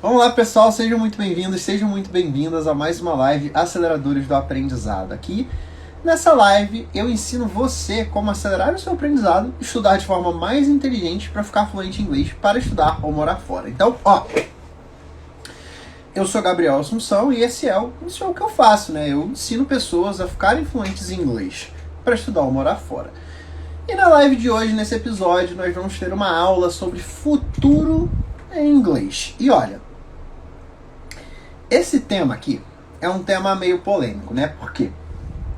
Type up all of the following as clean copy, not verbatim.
Vamos lá, pessoal, sejam muito bem-vindos, sejam muito bem-vindas a mais uma live Aceleradores do Aprendizado. Aqui, nessa live, eu ensino você como acelerar o seu aprendizado, estudar de forma mais inteligente para ficar fluente em inglês, para estudar ou morar fora. Então, eu sou Gabriel Assunção e isso é o que eu faço, né? Eu ensino pessoas a ficarem fluentes em inglês para estudar ou morar fora. E na live de hoje, nesse episódio, nós vamos ter uma aula sobre futuro em inglês. E olha, esse tema aqui é um tema meio polêmico, né? Por quê?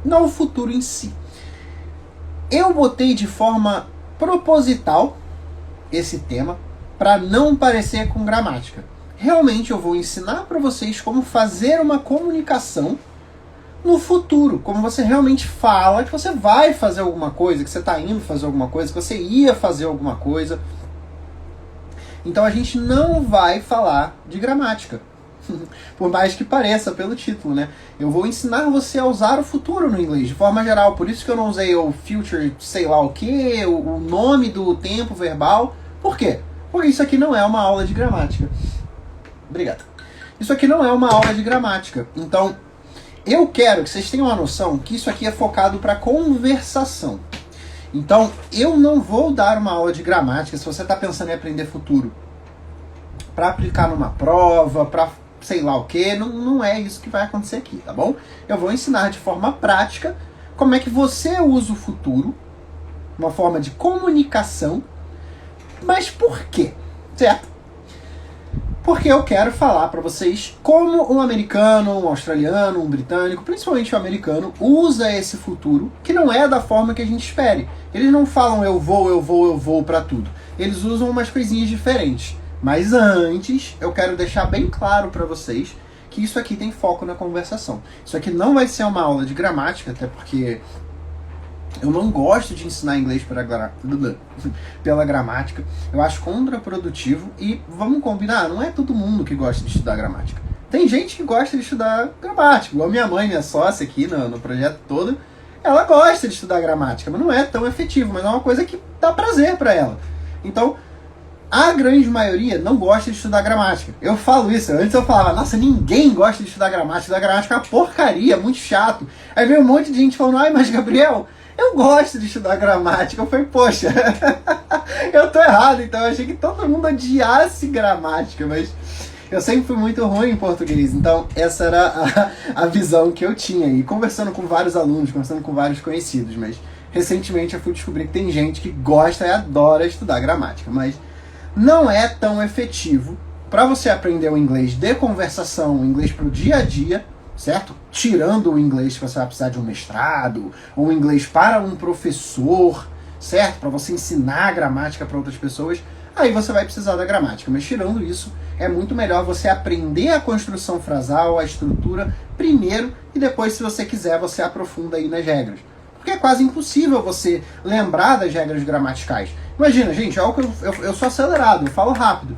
Não o futuro em si. Eu botei de forma proposital esse tema para não parecer com gramática. Realmente eu vou ensinar para vocês como fazer uma comunicação no futuro, como você realmente fala que você vai fazer alguma coisa, que você está indo fazer alguma coisa, que você ia fazer alguma coisa. Então a gente não vai falar de gramática. Por mais que pareça pelo título, né? Eu vou ensinar você a usar o futuro no inglês, de forma geral. Por isso que eu não usei o future, sei lá o que, o nome do tempo verbal. Por quê? Porque isso aqui não é uma aula de gramática. Obrigado. Isso aqui não é uma aula de gramática. Então, eu quero que vocês tenham uma noção que isso aqui é focado para conversação. Então, eu não vou dar uma aula de gramática, se você está pensando em aprender futuro, para aplicar numa prova, para sei lá o que, não é isso que vai acontecer aqui, tá bom? Eu vou ensinar de forma prática como é que você usa o futuro, uma forma de comunicação, mas por quê? Certo? Porque eu quero falar para vocês como um americano, um australiano, um britânico, principalmente o americano, usa esse futuro, que não é da forma que a gente espere. Eles não falam eu vou para tudo. Eles usam umas coisinhas diferentes. Mas antes, eu quero deixar bem claro para vocês que isso aqui tem foco na conversação. Isso aqui não vai ser uma aula de gramática, até porque eu não gosto de ensinar inglês pela gramática. Eu acho contraprodutivo e vamos combinar, não é todo mundo que gosta de estudar gramática. Tem gente que gosta de estudar gramática, igual minha mãe, minha sócia aqui no projeto todo, ela gosta de estudar gramática, mas não é tão efetivo, mas é uma coisa que dá prazer para ela. Então, a grande maioria não gosta de estudar gramática. Eu falo isso. Antes eu falava, nossa, ninguém gosta de estudar gramática. Estudar gramática é uma porcaria, muito chato. Aí veio um monte de gente falando, ai, mas Gabriel, eu gosto de estudar gramática. Eu falei, poxa, eu tô errado. Então eu achei que todo mundo odiasse gramática, mas eu sempre fui muito ruim em português. Então essa era a visão que eu tinha. E conversando com vários alunos, conversando com vários conhecidos, mas recentemente eu fui descobrir que tem gente que gosta e adora estudar gramática, mas não é tão efetivo para você aprender o inglês de conversação, o inglês para o dia a dia, certo? Tirando o inglês que você vai precisar de um mestrado, ou o inglês para um professor, certo? Para você ensinar a gramática para outras pessoas, aí você vai precisar da gramática. Mas tirando isso, é muito melhor você aprender a construção frasal, a estrutura, primeiro, e depois, se você quiser, você aprofunda aí nas regras. Porque é quase impossível você lembrar das regras gramaticais. Imagina, gente, eu sou acelerado, eu falo rápido.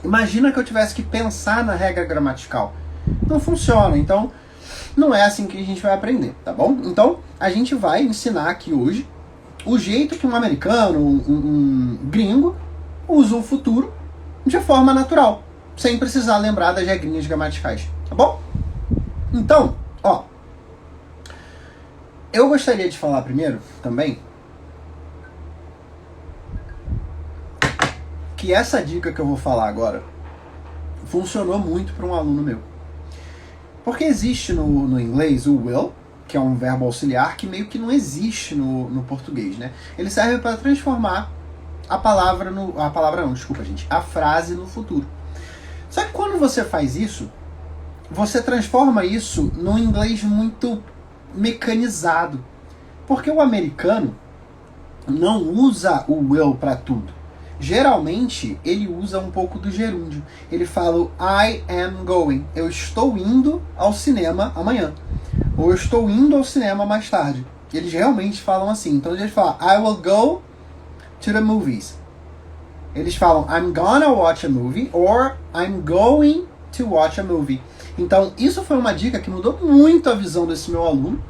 Imagina que eu tivesse que pensar na regra gramatical. Não funciona, então não é assim que a gente vai aprender, tá bom? Então, a gente vai ensinar aqui hoje o jeito que um americano, um gringo, usa o futuro de forma natural, sem precisar lembrar das regrinhas gramaticais, tá bom? Então, eu gostaria de falar primeiro, também, que essa dica que eu vou falar agora funcionou muito para um aluno meu. Porque existe no inglês o will, que é um verbo auxiliar que meio que não existe no português, né? Ele serve para transformar a frase no futuro. Só que quando você faz isso, você transforma isso num inglês muito mecanizado. Porque o americano não usa o will para tudo. Geralmente, ele usa um pouco do gerúndio. Ele fala I am going. Eu estou indo ao cinema amanhã. Ou eu estou indo ao cinema mais tarde. Eles realmente falam assim. Então, eles falam I will go to the movies. Eles falam I'm gonna watch a movie or I'm going to watch a movie. Então, isso foi uma dica que mudou muito a visão desse meu aluno.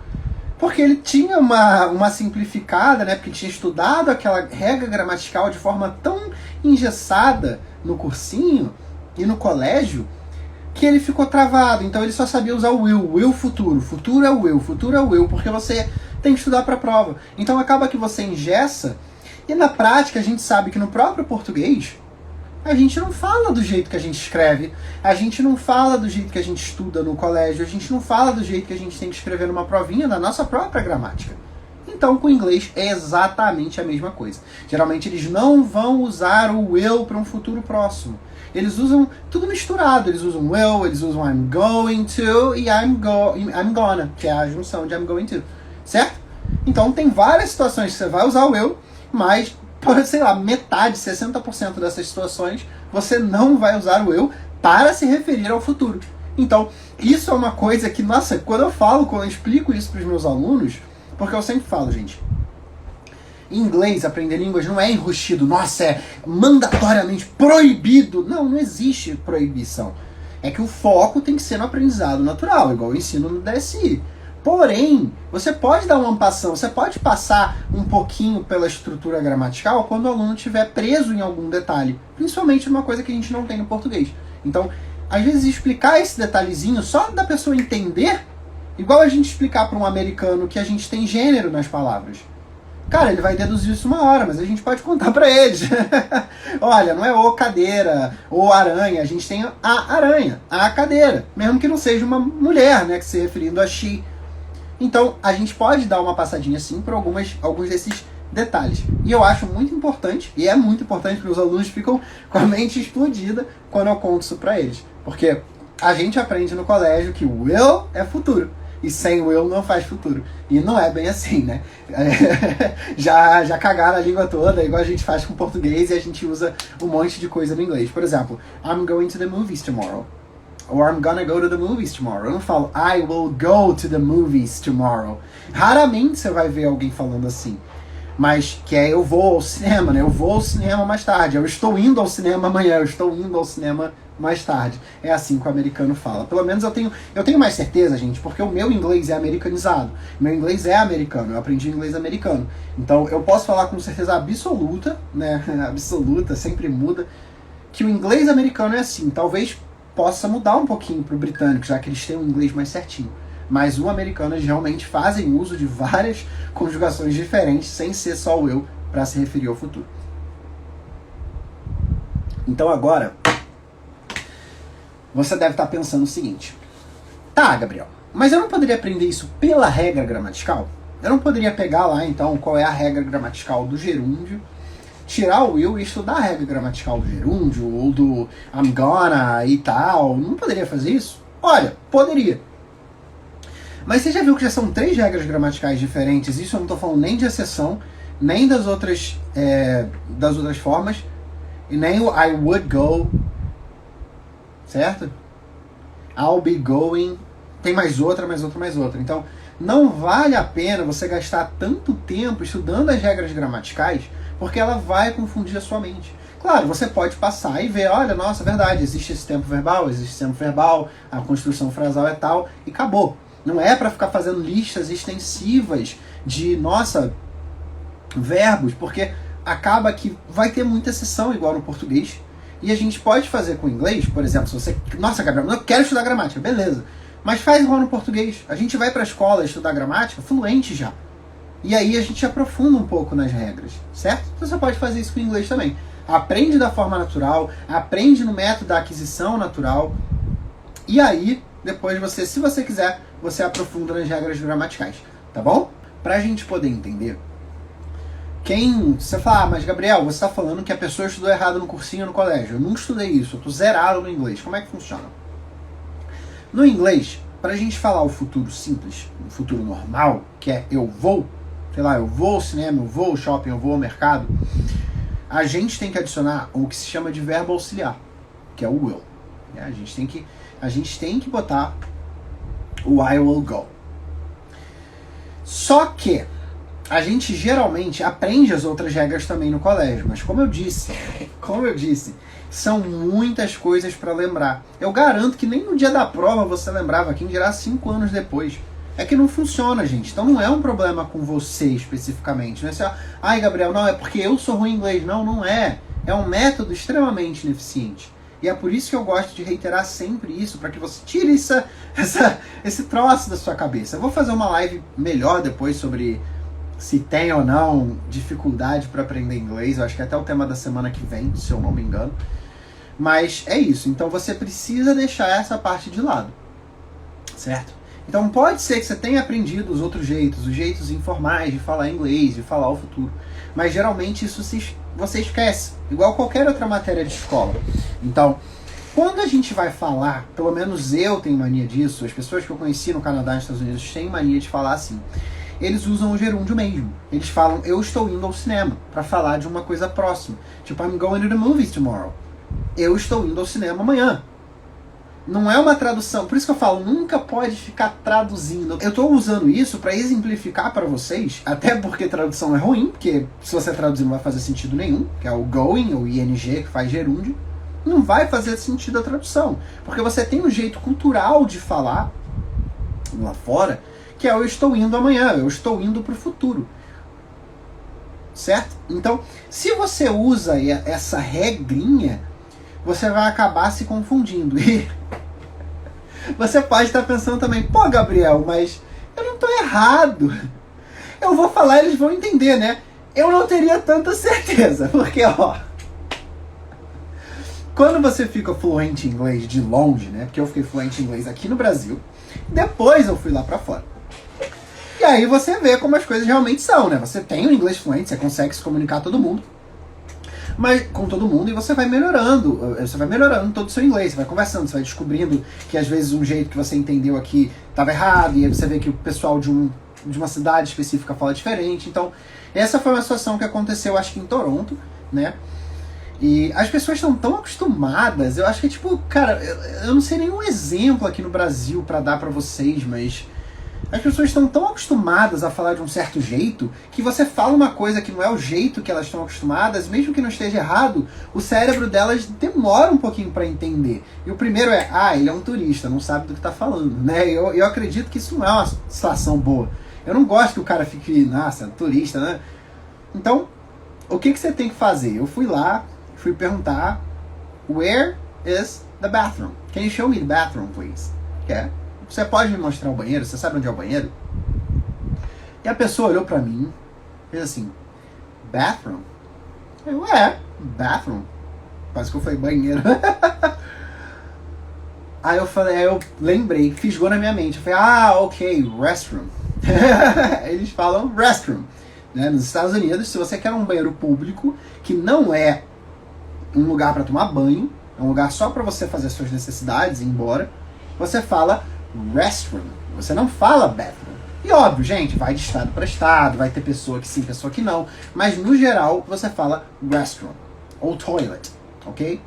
Porque ele tinha uma simplificada, né? Porque ele tinha estudado aquela regra gramatical de forma tão engessada no cursinho, e no colégio que ele ficou travado. Então ele só sabia usar o will futuro. Futuro é o will, futuro é o will, porque você tem que estudar para a prova. Então acaba que você engessa, e na prática a gente sabe que no próprio português a gente não fala do jeito que a gente escreve, a gente não fala do jeito que a gente estuda no colégio, a gente não fala do jeito que a gente tem que escrever numa provinha da nossa própria gramática. Então, com o inglês é exatamente a mesma coisa. Geralmente eles não vão usar o will para um futuro próximo. Eles usam tudo misturado. Eles usam will, eles usam I'm going to e I'm gonna, que é a junção de I'm going to. Certo? Então, tem várias situações que você vai usar o will, mas, por, sei lá, metade, 60% dessas situações, você não vai usar o will para se referir ao futuro. Então, isso é uma coisa que, nossa, quando eu explico isso para os meus alunos, porque eu sempre falo, gente, em inglês, aprender línguas não é enrustido, nossa, é mandatoriamente proibido. Não, não existe proibição. É que o foco tem que ser no aprendizado natural, igual eu ensino no DSI. Porém, você pode dar uma ampação, você pode passar um pouquinho pela estrutura gramatical quando o aluno estiver preso em algum detalhe, principalmente numa coisa que a gente não tem no português. Então, às vezes explicar esse detalhezinho só da pessoa entender, igual a gente explicar para um americano que a gente tem gênero nas palavras. Cara, ele vai deduzir isso uma hora, mas a gente pode contar para eles. Olha, não é o cadeira, ou aranha, a gente tem a aranha, a cadeira, mesmo que não seja uma mulher, né, que se referindo a she. Então, a gente pode dar uma passadinha assim por alguns desses detalhes. E eu acho muito importante, e é muito importante que os alunos ficam com a mente explodida quando eu conto isso para eles. Porque a gente aprende no colégio que will é futuro. E sem will não faz futuro. E não é bem assim, né? Já cagaram a língua toda, igual a gente faz com português, e a gente usa um monte de coisa no inglês. Por exemplo, I'm going to the movies tomorrow. Or I'm gonna go to the movies tomorrow. Eu não falo I will go to the movies tomorrow. Raramente você vai ver alguém falando assim. Mas que é eu vou ao cinema, né? Eu vou ao cinema mais tarde. Eu estou indo ao cinema amanhã. Eu estou indo ao cinema mais tarde. É assim que o americano fala. Pelo menos eu tenho mais certeza, gente, porque o meu inglês é americanizado. Meu inglês é americano. Eu aprendi inglês americano. Então eu posso falar com certeza absoluta, né? Absoluta, sempre muda, que o inglês americano é assim. Talvez possa mudar um pouquinho para o britânico, já que eles têm um inglês mais certinho. Mas o americano, eles realmente fazem uso de várias conjugações diferentes, sem ser só o eu, para se referir ao futuro. Então agora, você deve estar pensando o seguinte: tá, Gabriel, mas eu não poderia aprender isso pela regra gramatical? Eu não poderia pegar lá, então, qual é a regra gramatical do gerúndio, tirar o will e estudar a regra gramatical do gerúndio, ou do I'm gonna e tal? Não poderia fazer isso? Olha, poderia. Mas você já viu que já são 3 regras gramaticais diferentes? Isso eu não estou falando nem de exceção, nem das outras formas, e nem o I would go, certo? I'll be going, tem mais outra. Então, não vale a pena você gastar tanto tempo estudando as regras gramaticais, porque ela vai confundir a sua mente. Claro, você pode passar e ver, olha, nossa, verdade, existe esse tempo verbal, a construção frasal é tal, e acabou. Não é para ficar fazendo listas extensivas de, nossa, verbos, porque acaba que vai ter muita exceção igual no português. E a gente pode fazer com o inglês, por exemplo, se você... Nossa, Gabriel, eu quero estudar gramática, beleza. Mas faz igual no português. A gente vai para a escola estudar gramática fluente já. E aí a gente aprofunda um pouco nas regras, certo? Então você pode fazer isso com o inglês também. Aprende da forma natural, aprende no método da aquisição natural. E aí, depois você, se você quiser, você aprofunda nas regras gramaticais, tá bom? Pra gente poder entender, você fala, mas Gabriel, você tá falando que a pessoa estudou errado no cursinho no colégio. Eu nunca estudei isso, eu tô zerado no inglês. Como é que funciona? No inglês, pra gente falar o futuro simples, o futuro normal, que é eu vou, sei lá, eu vou ao cinema, eu vou ao shopping, eu vou ao mercado, a gente tem que adicionar o que se chama de verbo auxiliar, que é o will. A gente tem que botar o I will go. Só que a gente geralmente aprende as outras regras também no colégio, mas como eu disse, são muitas coisas para lembrar. Eu garanto que nem no dia da prova você lembrava, quem dirá 5 anos depois. É que não funciona, gente. Então não é um problema com você especificamente. Não é assim, ai Gabriel, não, é porque eu sou ruim em inglês. Não, não é. É um método extremamente ineficiente. E é por isso que eu gosto de reiterar sempre isso, para que você tire esse troço da sua cabeça. Eu vou fazer uma live melhor depois sobre se tem ou não dificuldade para aprender inglês. Eu acho que é até o tema da semana que vem, se eu não me engano. Mas é isso. Então você precisa deixar essa parte de lado. Certo? Então pode ser que você tenha aprendido os outros jeitos, os jeitos informais de falar inglês, de falar o futuro. Mas geralmente isso você esquece. Igual qualquer outra matéria de escola. Então, quando a gente vai falar, pelo menos eu tenho mania disso, as pessoas que eu conheci no Canadá e nos Estados Unidos têm mania de falar assim. Eles usam o gerúndio mesmo. Eles falam, eu estou indo ao cinema, para falar de uma coisa próxima. Tipo, I'm going to the movies tomorrow. Eu estou indo ao cinema amanhã. Não é uma tradução, por isso que eu falo, nunca pode ficar traduzindo. Eu estou usando isso para exemplificar para vocês, até porque tradução é ruim, porque se você traduzir não vai fazer sentido nenhum, que é o going, ou ing, que faz gerúndio. Não vai fazer sentido a tradução, porque você tem um jeito cultural de falar lá fora, que é eu estou indo amanhã, eu estou indo para o futuro. Certo? Então, se você usa essa regrinha, você vai acabar se confundindo. E você pode estar pensando também, pô, Gabriel, mas eu não estou errado. Eu vou falar e eles vão entender, né? Eu não teria tanta certeza, porque, ó, quando você fica fluente em inglês de longe, né? Porque eu fiquei fluente em inglês aqui no Brasil, depois eu fui lá pra fora. E aí você vê como as coisas realmente são, né? Você tem o inglês fluente, você consegue se comunicar com todo mundo, e você vai melhorando todo o seu inglês, você vai conversando, você vai descobrindo que às vezes um jeito que você entendeu aqui estava errado, e aí você vê que o pessoal de uma cidade específica fala diferente. Então, essa foi uma situação que aconteceu, acho que em Toronto, né? E as pessoas estão tão acostumadas, eu acho que, tipo, cara, eu não sei nenhum exemplo aqui no Brasil pra dar pra vocês, mas as pessoas estão tão acostumadas a falar de um certo jeito que você fala uma coisa que não é o jeito que elas estão acostumadas, mesmo que não esteja errado, o cérebro delas demora um pouquinho pra entender. E o primeiro é, ele é um turista, não sabe do que tá falando, né? Eu acredito que isso não é uma situação boa. Eu não gosto que o cara fique, nossa, turista, né? Então, o que você tem que fazer? Eu fui lá, fui perguntar, where is the bathroom? Can you show me the bathroom, please? Você pode me mostrar o banheiro? Você sabe onde é o banheiro? E a pessoa olhou pra mim, fez assim, bathroom? Eu, bathroom. Quase que eu falei banheiro. Aí eu lembrei, fisgou na minha mente. Eu falei, ok, restroom. Eles falam restroom. Né? Nos Estados Unidos, se você quer um banheiro público, que não é um lugar para tomar banho, é um lugar só para você fazer suas necessidades e ir embora, você fala restroom. Você não fala bathroom. E óbvio, gente, vai de estado para estado, vai ter pessoa que sim, pessoa que não, mas no geral você fala restroom ou toilet, ok?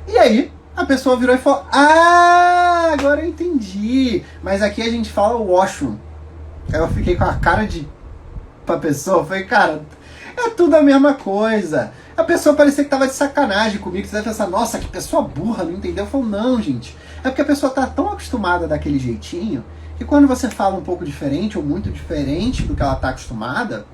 E aí a pessoa virou e falou, agora eu entendi, mas aqui a gente fala washroom. Aí eu fiquei com a cara pra pessoa, falei, cara, é tudo a mesma coisa. A pessoa parecia que tava de sacanagem comigo, você deve pensar, nossa, que pessoa burra, não entendeu? Eu falo, não, gente, é porque a pessoa tá tão acostumada daquele jeitinho, que quando você fala um pouco diferente, ou muito diferente do que ela tá acostumada,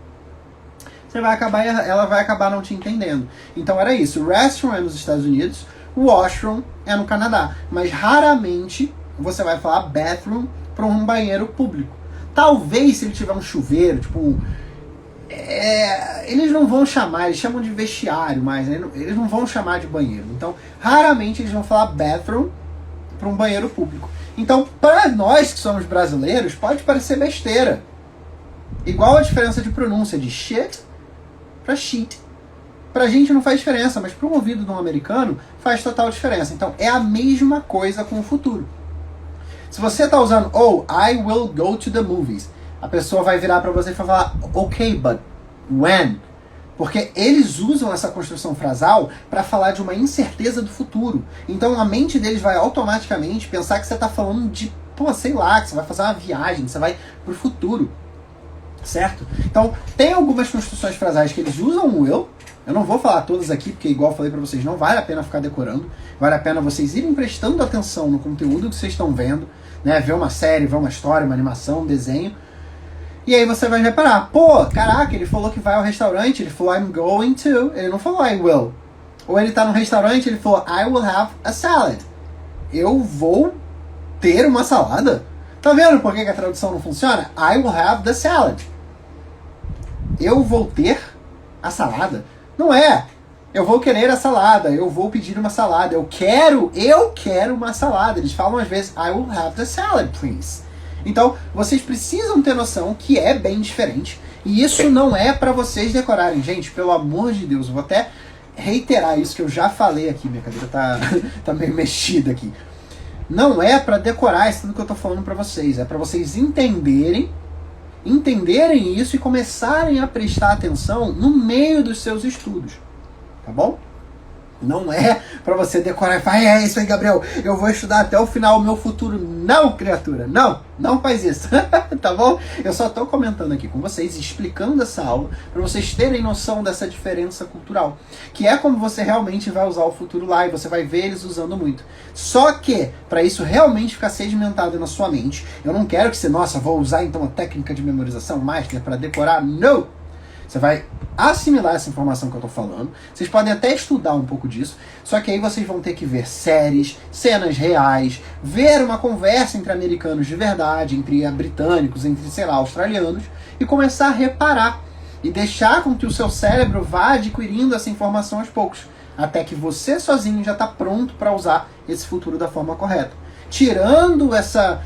ela vai acabar não te entendendo. Então era isso, restroom é nos Estados Unidos, washroom é no Canadá, mas raramente você vai falar bathroom para um banheiro público. Talvez se ele tiver um chuveiro, tipo, eles não vão chamar, eles chamam de vestiário, mas né? Eles não vão chamar de banheiro. Então, raramente eles vão falar bathroom para um banheiro público. Então, para nós que somos brasileiros, pode parecer besteira. Igual a diferença de pronúncia de shit para shit. Pra gente não faz diferença, mas para um ouvido de um americano faz total diferença. Então, é a mesma coisa com o futuro. Se você tá usando, I will go to the movies, a pessoa vai virar pra você e vai falar, ok, but when? Porque eles usam essa construção frasal para falar de uma incerteza do futuro. Então a mente deles vai automaticamente pensar que você tá falando de, sei lá, que você vai fazer uma viagem, que você vai pro futuro. Certo? Então, tem algumas construções frasais que eles usam o will. Eu não vou falar todas aqui, porque igual eu falei pra vocês, não vale a pena ficar decorando. Vale a pena vocês irem prestando atenção no conteúdo que vocês estão vendo, né? Ver uma série, ver uma história, uma animação, um desenho. E aí você vai reparar, caraca, ele falou que vai ao restaurante, ele falou I'm going to, ele não falou I will. Ou ele tá num restaurante e ele falou, I will have a salad. Eu vou ter uma salada? Tá vendo por que a tradução não funciona? I will have the salad. Eu vou ter a salada. Não é. Eu vou querer a salada. Eu vou pedir uma salada. Eu quero uma salada. Eles falam às vezes, I will have the salad, please. Então, vocês precisam ter noção que é bem diferente. E isso não é pra vocês decorarem. Gente, pelo amor de Deus, eu vou até reiterar isso que eu já falei aqui. Minha cadeira tá meio mexida aqui. Não é pra decorar isso tudo que eu tô falando pra vocês. É pra vocês entenderem isso e começarem a prestar atenção no meio dos seus estudos. Tá bom? Não é pra você decorar e falar, é isso aí, Gabriel, eu vou estudar até o final o meu futuro. Não, criatura, não faz isso. Tá bom? Eu só tô comentando aqui com vocês, explicando essa aula, pra vocês terem noção dessa diferença cultural, que é como você realmente vai usar o futuro lá, e você vai ver eles usando muito. Só que, pra isso realmente ficar sedimentado na sua mente, eu não quero que você, nossa, vou usar então a técnica de memorização master pra decorar. Não! Você vai assimilar essa informação que eu tô falando. Vocês podem até estudar um pouco disso. Só que aí vocês vão ter que ver séries, cenas reais, ver uma conversa entre americanos de verdade, entre britânicos, entre, sei lá, australianos, e começar a reparar. E deixar com que o seu cérebro vá adquirindo essa informação aos poucos. Até que você sozinho já está pronto para usar esse futuro da forma correta. Tirando essa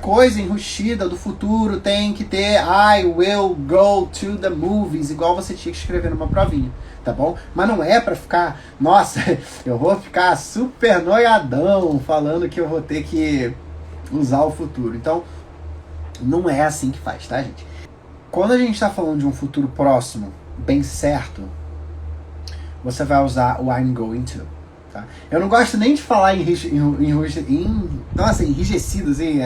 coisa enrustida do futuro, tem que ter I will go to the movies, igual você tinha que escrever numa provinha, tá bom? Mas não é pra ficar, nossa, eu vou ficar super noiadão falando que eu vou ter que usar o futuro. Então, não é assim que faz, tá, gente? Quando a gente tá falando de um futuro próximo, bem certo, você vai usar o I'm going to. Tá? Eu não gosto nem de falar enrijecido, assim,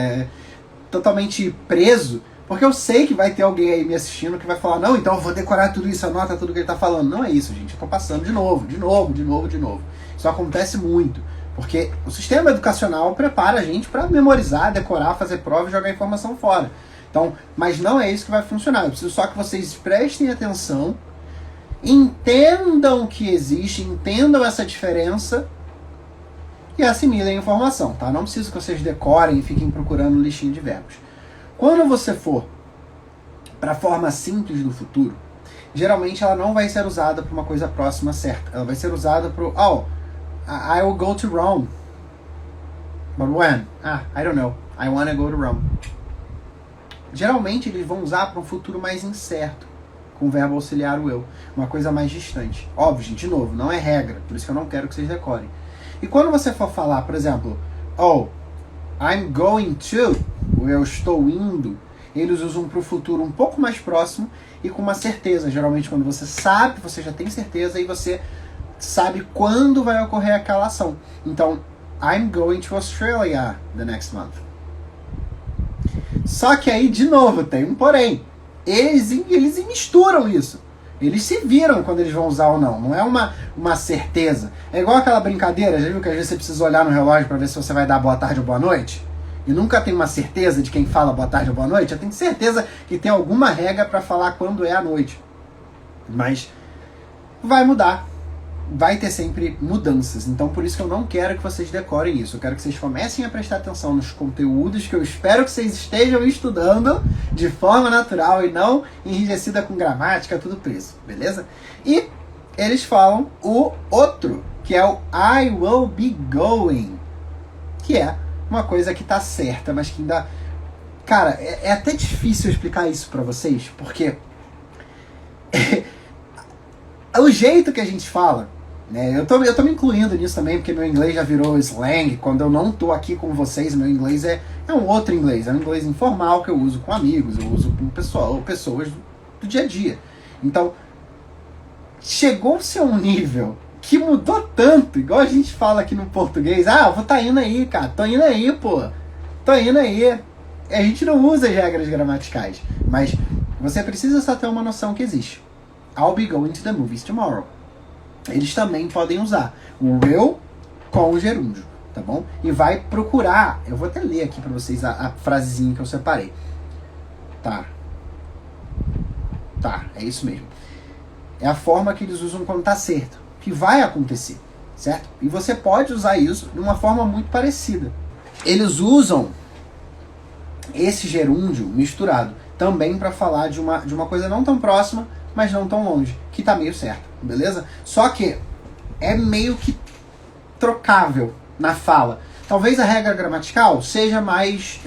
totalmente preso, porque eu sei que vai ter alguém aí me assistindo que vai falar, não, então eu vou decorar tudo isso, anota tudo que ele tá falando. Não é isso, gente, eu tô passando de novo. Isso acontece muito, porque o sistema educacional prepara a gente para memorizar, decorar, fazer prova e jogar informação fora. Então, mas não é isso que vai funcionar. Eu preciso só que vocês prestem atenção, entendam que existe, entendam essa diferença e assimilem a informação, tá? Não preciso que vocês decorem e fiquem procurando listinha de verbos. Quando você for para a forma simples do futuro, geralmente ela não vai ser usada para uma coisa próxima certa. Ela vai ser usada para I will go to Rome. But when? I don't know. I wanna go to Rome. Geralmente eles vão usar para um futuro mais incerto, com o verbo auxiliar o eu. Uma coisa mais distante. Óbvio, gente, de novo, não é regra. Por isso que eu não quero que vocês decorem. E quando você for falar, por exemplo, I'm going to, ou eu estou indo, eles usam para o futuro um pouco mais próximo e com uma certeza. Geralmente quando você sabe, você já tem certeza e você sabe quando vai ocorrer aquela ação. Então, I'm going to Australia the next month. Só que aí, de novo, tem um porém. Eles misturam isso. Eles se viram quando eles vão usar ou não. Não é uma certeza. É igual aquela brincadeira, já viu que às vezes você precisa olhar no relógio para ver se você vai dar boa tarde ou boa noite? E nunca tem uma certeza de quem fala boa tarde ou boa noite. Eu tenho certeza que tem alguma regra para falar quando é a noite. Mas vai mudar. Vai ter sempre mudanças. Então por isso que eu não quero que vocês decorem isso. Eu quero que vocês comecem a prestar atenção nos conteúdos que eu espero que vocês estejam estudando de forma natural e não enrijecida com gramática, tudo preso, beleza? E eles falam o outro, que é o I will be going, que é uma coisa que tá certa, mas que ainda... Cara, é até difícil explicar isso pra vocês, porque o jeito que a gente fala, né, eu tô me incluindo nisso também, porque meu inglês já virou slang. Quando eu não tô aqui com vocês, meu inglês é um outro inglês. É um inglês informal que eu uso com amigos, eu uso com pessoas do dia a dia. Então, chegou-se a um nível que mudou tanto, igual a gente fala aqui no português. Eu vou tá indo aí, cara, tô indo aí, pô. Tô indo aí. A gente não usa as regras gramaticais, mas você precisa só ter uma noção que existe. I'll be going to the movies tomorrow. Eles também podem usar o will com o gerúndio, tá bom? E vai procurar, eu vou até ler aqui pra vocês a frasezinha que eu separei. Tá, é isso mesmo. É a forma que eles usam quando tá certo. que vai acontecer, certo? E você pode usar isso de uma forma muito parecida. Eles usam esse gerúndio misturado também para falar de uma coisa não tão próxima, mas não tão longe, que tá meio certo, beleza? Só que é meio que trocável na fala. Talvez a regra gramatical seja mais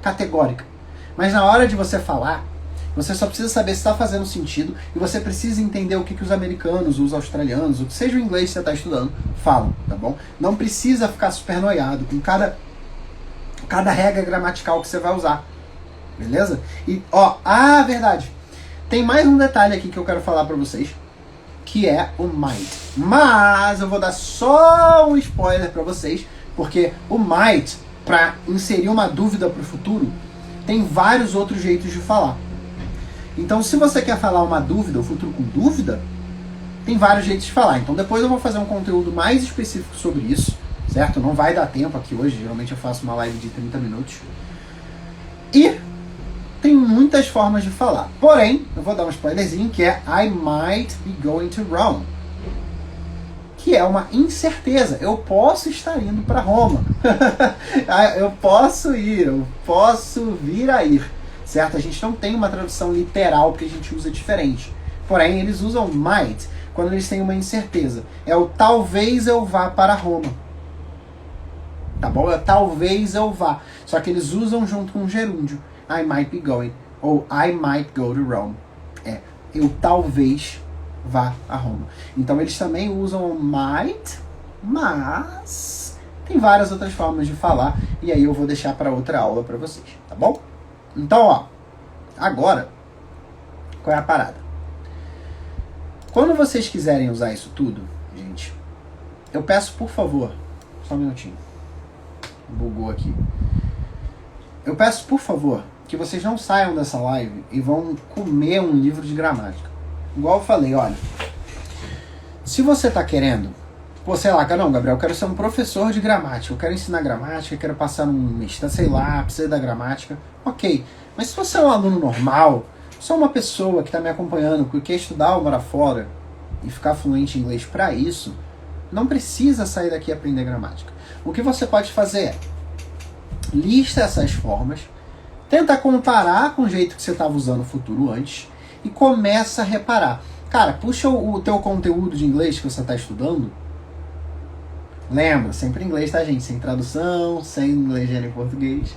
categórica, mas na hora de você falar, você só precisa saber se está fazendo sentido e você precisa entender o que os americanos, os australianos, o que seja o inglês que você está estudando, falam, tá bom? Não precisa ficar super noiado com cada regra gramatical que você vai usar, beleza? E, verdade, tem mais um detalhe aqui que eu quero falar para vocês, que é o might. Mas eu vou dar só um spoiler para vocês, porque o might, para inserir uma dúvida para o futuro, tem vários outros jeitos de falar. Então, se você quer falar uma dúvida, o futuro com dúvida, tem vários jeitos de falar. Então, depois eu vou fazer um conteúdo mais específico sobre isso, certo? Não vai dar tempo aqui hoje, geralmente eu faço uma live de 30 minutos. E tem muitas formas de falar. Porém, eu vou dar um spoilerzinho, que é I might be going to Rome. Que é uma incerteza. Eu posso estar indo para Roma. Eu posso ir, eu posso vir a ir. Certo? A gente não tem uma tradução literal, porque a gente usa diferente. Porém, eles usam might quando eles têm uma incerteza. É o talvez eu vá para Roma. Tá bom? É talvez eu vá. Só que eles usam junto com o gerúndio. I might be going. Ou I might go to Rome. Eu talvez vá a Roma. Então eles também usam might, mas tem várias outras formas de falar. E aí eu vou deixar para outra aula para vocês. Tá bom? Então, agora, qual é a parada? Quando vocês quiserem usar isso tudo, gente, eu peço, por favor, só um minutinho, bugou aqui. Eu peço, por favor, que vocês não saiam dessa live e vão comer um livro de gramática. Igual eu falei, olha, se você tá querendo, sei lá, não, Gabriel, eu quero ser um professor de gramática, eu quero ensinar gramática, eu quero passar num mestrado, sei lá, precisa da gramática, ok. Mas se você é um aluno normal, só uma pessoa que está me acompanhando, que quer estudar ou morar fora e ficar fluente em inglês para isso, não precisa sair daqui e aprender gramática. O que você pode fazer é lista essas formas, tenta comparar com o jeito que você estava usando o futuro antes e começa a reparar. Cara, puxa o teu conteúdo de inglês que você está estudando. Lembra, sempre em inglês, tá, gente? Sem tradução, sem legenda em português.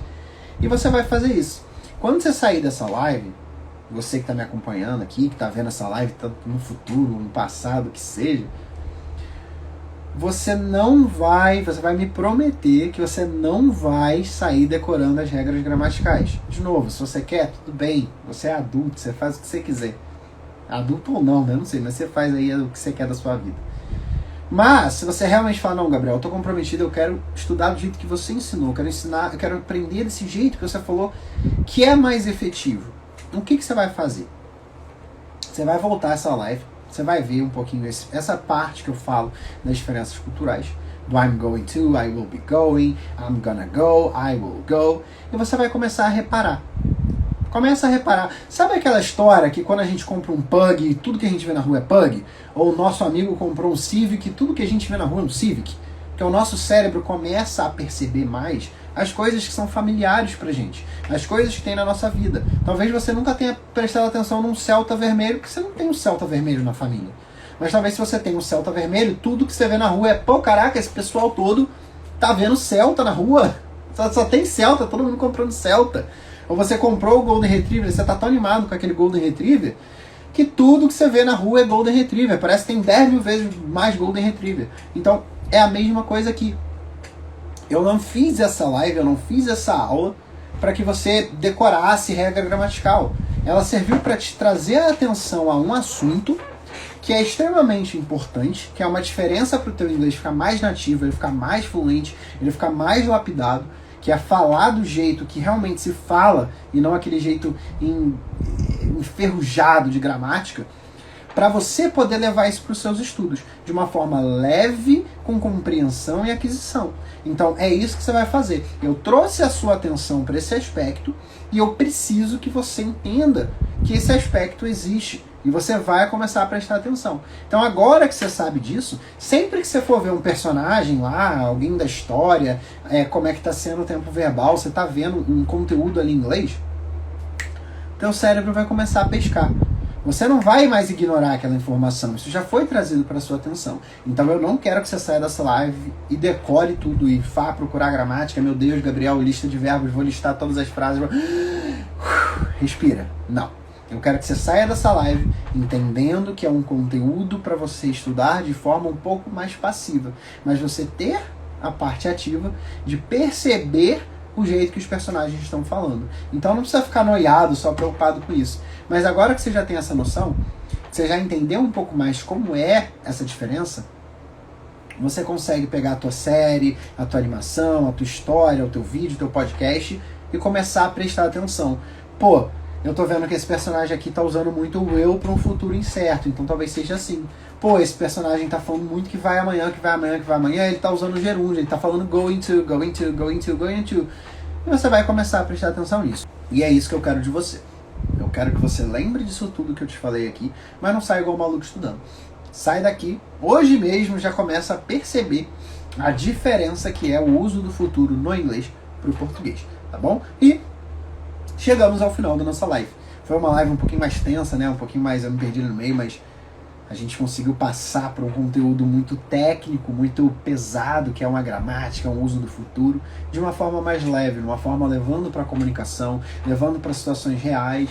E você vai fazer isso. Quando você sair dessa live, você que está me acompanhando aqui, que está vendo essa live tanto no futuro, no passado, que seja, você vai me prometer que você não vai sair decorando as regras gramaticais. De novo, se você quer, tudo bem, você é adulto, você faz o que você quiser. Adulto ou não, né? Eu não sei, mas você faz aí o que você quer da sua vida. Mas, se você realmente falar, não, Gabriel, eu tô comprometido, eu quero estudar do jeito que você ensinou, eu quero aprender desse jeito que você falou, que é mais efetivo. O que você vai fazer? Você vai voltar essa live, você vai ver um pouquinho essa parte que eu falo das diferenças culturais, do I'm going to, I will be going, I'm gonna go, I will go, e você vai começar a reparar. Começa a reparar. Sabe aquela história que quando a gente compra um Pug, tudo que a gente vê na rua é Pug? Ou o nosso amigo comprou um Civic, tudo que a gente vê na rua é um Civic? Que o nosso cérebro começa a perceber mais as coisas que são familiares pra gente, as coisas que tem na nossa vida. Talvez você nunca tenha prestado atenção num Celta vermelho, porque você não tem um Celta vermelho na família. Mas talvez se você tem um Celta vermelho, tudo que você vê na rua é, pô, caraca, esse pessoal todo tá vendo Celta na rua. Só tem Celta, todo mundo comprando Celta. Ou você comprou o Golden Retriever, você tá tão animado com aquele Golden Retriever, que tudo que você vê na rua é Golden Retriever. Parece que tem 10 mil vezes mais Golden Retriever. Então, é a mesma coisa aqui. Eu não fiz essa live, eu não fiz essa aula para que você decorasse regra gramatical. Ela serviu para te trazer a atenção a um assunto que é extremamente importante, que é uma diferença para o teu inglês ficar mais nativo, ele ficar mais fluente, ele ficar mais lapidado, que é falar do jeito que realmente se fala e não aquele jeito enferrujado de gramática, para você poder levar isso para os seus estudos de uma forma leve, com compreensão e aquisição. Então é isso que você vai fazer. Eu trouxe a sua atenção para esse aspecto e eu preciso que você entenda que esse aspecto existe E você vai começar a prestar atenção. Então agora que você sabe disso, sempre que você for ver um personagem lá, alguém da história, como é que está sendo o tempo verbal, você está vendo um conteúdo ali em inglês, teu cérebro vai começar a pescar. Você não vai mais ignorar aquela informação, isso já foi trazido para sua atenção. Então eu não quero que você saia dessa live e decore tudo e vá procurar gramática. Meu Deus, Gabriel, lista de verbos, vou listar todas as frases. Respira. Não. Eu quero que você saia dessa live entendendo que é um conteúdo para você estudar de forma um pouco mais passiva, mas você ter a parte ativa de perceber o jeito que os personagens estão falando. Então não precisa ficar noiado, só preocupado com isso. Mas agora que você já tem essa noção, que você já entendeu um pouco mais como é essa diferença, você consegue pegar a tua série, a tua animação, a tua história, o teu vídeo, o teu podcast e começar a prestar atenção. Pô, eu tô vendo que esse personagem aqui tá usando muito o eu para um futuro incerto, então talvez seja assim. Pô, esse personagem tá falando muito que vai amanhã, que vai amanhã, que vai amanhã, ele tá usando o gerúndio, ele tá falando going to, going to, going to, going to. E você vai começar a prestar atenção nisso. E é isso que eu quero de você. Eu quero que você lembre disso tudo que eu te falei aqui, mas não saia igual um maluco estudando. Sai daqui, hoje mesmo já começa a perceber a diferença que é o uso do futuro no inglês pro português, tá bom? E chegamos ao final da nossa live. Foi uma live um pouquinho mais tensa, né? Um pouquinho mais, eu me perdi no meio, mas a gente conseguiu passar por um conteúdo muito técnico, muito pesado, que é uma gramática, um uso do futuro, de uma forma mais leve, uma forma levando para a comunicação, levando para situações reais,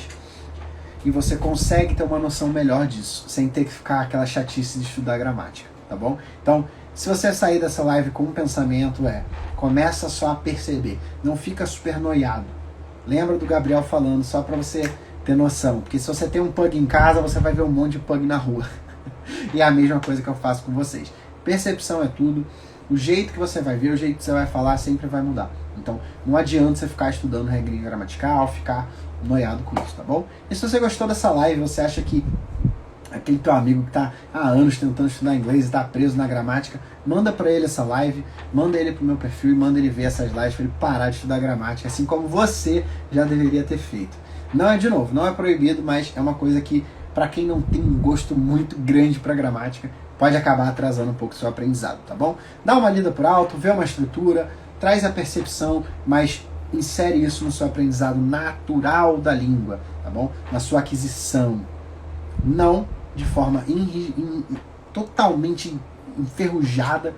e você consegue ter uma noção melhor disso, sem ter que ficar aquela chatice de estudar gramática, tá bom? Então, se você sair dessa live com um pensamento, começa só a perceber, não fica super noiado. Lembra do Gabriel falando, só para você ter noção, porque se você tem um pug em casa, você vai ver um monte de pug na rua. E é a mesma coisa que eu faço com vocês. Percepção é tudo. O jeito que você vai ver, o jeito que você vai falar sempre vai mudar. Então, não adianta você ficar estudando regrinha gramatical, ficar noiado com isso, tá bom? E se você gostou dessa live, você acha que aquele teu amigo que está há anos tentando estudar inglês e está preso na gramática, manda para ele essa live, manda ele pro meu perfil e manda ele ver essas lives para ele parar de estudar gramática, assim como você já deveria ter feito. Não é, de novo, não é proibido, mas é uma coisa que, para quem não tem um gosto muito grande para gramática, pode acabar atrasando um pouco o seu aprendizado, tá bom? Dá uma lida por alto, vê uma estrutura, traz a percepção, mas insere isso no seu aprendizado natural da língua, tá bom? Na sua aquisição. Não de forma totalmente enferrujada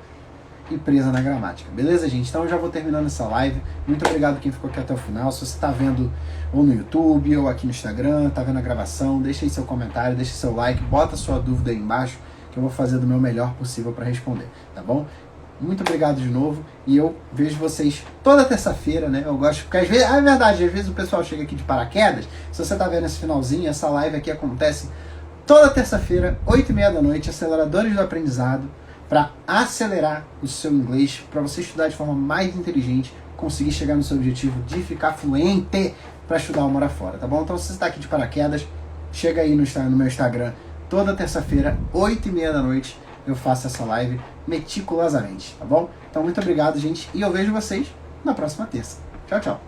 e presa na gramática. Beleza, gente? Então eu já vou terminando essa live. Muito obrigado quem ficou aqui até o final. Se você está vendo ou no YouTube ou aqui no Instagram, está vendo a gravação, deixa aí seu comentário, deixa seu like, bota sua dúvida aí embaixo, que eu vou fazer do meu melhor possível para responder, tá bom? Muito obrigado de novo e eu vejo vocês toda terça-feira, né? Eu gosto, porque às vezes, é verdade, às vezes o pessoal chega aqui de paraquedas. Se você está vendo esse finalzinho, essa live aqui acontece toda terça-feira, 8h30 da noite, Aceleradores do Aprendizado, para acelerar o seu inglês, para você estudar de forma mais inteligente, conseguir chegar no seu objetivo de ficar fluente para estudar uma hora fora, tá bom? Então, se você está aqui de paraquedas, chega aí no meu Instagram, toda terça-feira, 8h30 da noite, eu faço essa live meticulosamente, tá bom? Então, muito obrigado, gente, e eu vejo vocês na próxima terça. Tchau, tchau!